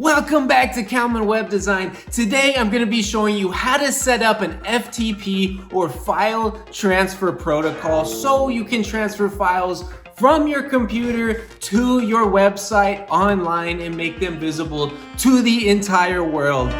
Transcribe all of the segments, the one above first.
Welcome back to Kalman Web Design. Today I'm going to be showing you how to set up an FTP or file transfer protocol so you can transfer files from your computer to your website online and make them visible to the entire world.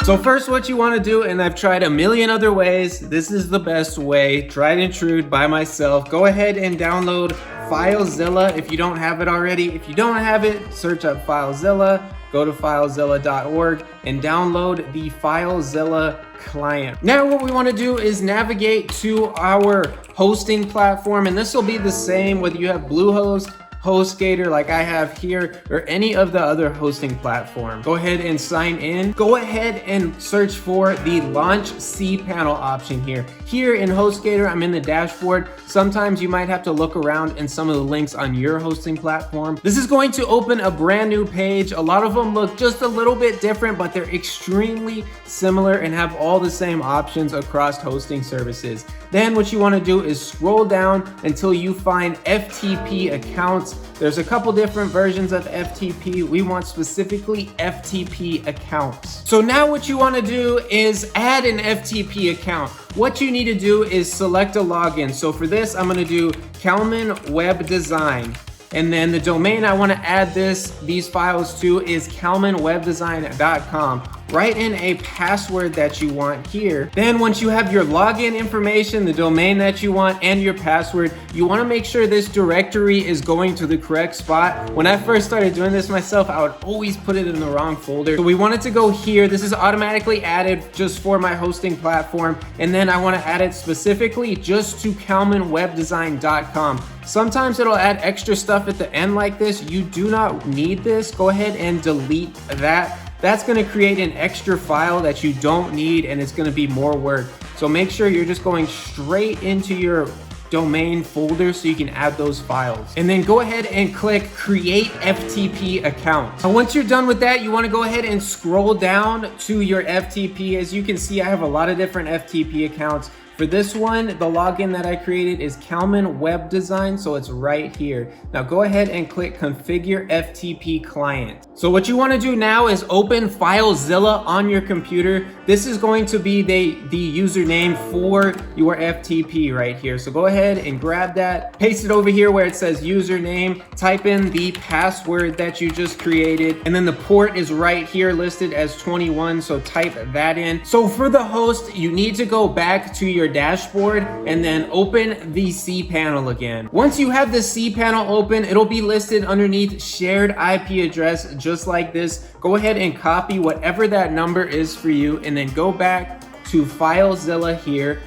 So first, what you want to do, and I've tried a million other ways, this is the best way, tried and true by myself. Go ahead and download FileZilla if you don't have it already. If you don't have it, search up FileZilla, go to FileZilla.org and download the FileZilla client. Now what we want to do is navigate to our hosting platform, and this will be the same whether you have Bluehost, HostGator like I have here, or any of the other hosting platform. Go ahead and sign in. Go ahead and search for the Launch cPanel option here. Here in HostGator, I'm in the dashboard. Sometimes you might have to look around in some of the links on your hosting platform. This is going to open a brand new page. A lot of them look just a little bit different, but they're extremely similar and have all the same options across hosting services. Then what you want to do is scroll down until you find FTP accounts. There's a couple different versions of FTP. We want specifically FTP accounts. So now what you want to do is add an FTP account. What you need to do is select a login. So for this, I'm going to do Kalman Web Design. And then the domain I want to add these files to is kalmanwebdesign.com. Write in a password that you want here. Then once you have your login information, the domain that you want, and your password, you want to make sure this directory is going to the correct spot. When I first started doing this myself, I would always put it in the wrong folder. So we want it to go here. This is automatically added just for my hosting platform. And then I want to add it specifically just to kalmanwebdesign.com. Sometimes it'll add extra stuff at the end like this. You do not need this. Go ahead and delete that. That's going to create an extra file that you don't need, and it's going to be more work. So make sure you're just going straight into your domain folder so you can add those files. And then go ahead and click Create FTP Account. And once you're done with that, you want to go ahead and scroll down to your FTP. As you can see, I have a lot of different FTP accounts. For this one, the login that I created is Kalman Web Design, so it's right here. Now go ahead and click Configure FTP Client. So what you want to do now is open FileZilla on your computer. This is going to be the username for your FTP right here. So go ahead and grab that, paste it over here where it says username, type in the password that you just created, and then the port is right here listed as 21, so type that in. So for the host, you need to go back to your dashboard and then open the cPanel again. Once you have the cPanel open, it'll be listed underneath shared IP address just like this. Go ahead and copy whatever that number is for you and then go back to FileZilla here,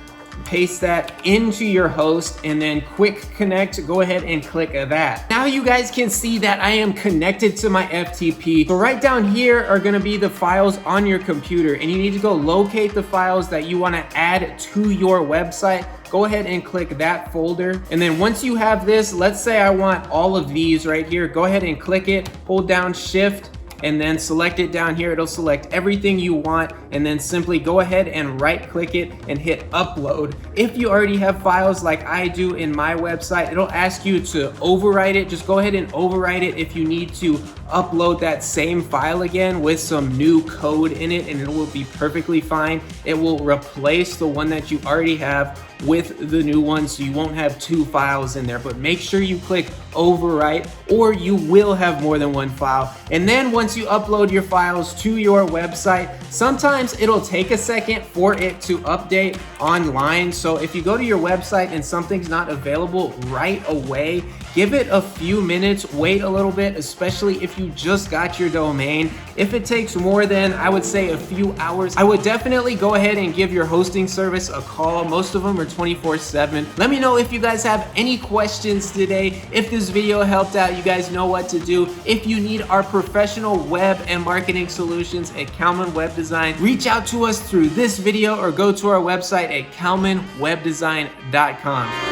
paste that into your host, and then quick connect. Go ahead and click that. Now you guys can see that I am connected to my FTP. So right down here are going to be the files on your computer, and you need to go locate the files that you want to add to your website. Go ahead and click that folder. And then once you have this, let's say I want all of these right here. Go ahead and click it, hold down Shift, and then select it down here. It'll select everything you want, and then simply go ahead and right click it and hit upload. If you already have files like I do in my website, it'll ask you to overwrite it. Just go ahead and overwrite it if you need to upload that same file again with some new code in it, and it will be perfectly fine. It will replace the one that you already have with the new one, so you won't have two files in there. But make sure you click overwrite or you will have more than one file. And then once you upload your files to your website, sometimes it'll take a second for it to update online. So if you go to your website and something's not available right away, give it a few minutes, wait a little bit, especially if you just got your domain. If it takes more than, I would say, a few hours, I would definitely go ahead and give your hosting service a call. Most of them are 24/7. Let me know if you guys have any questions today. If this video helped out, you guys know what to do. If you need our professional web and marketing solutions at Kalman Web Design, reach out to us through this video or go to our website at kalmanwebdesign.com.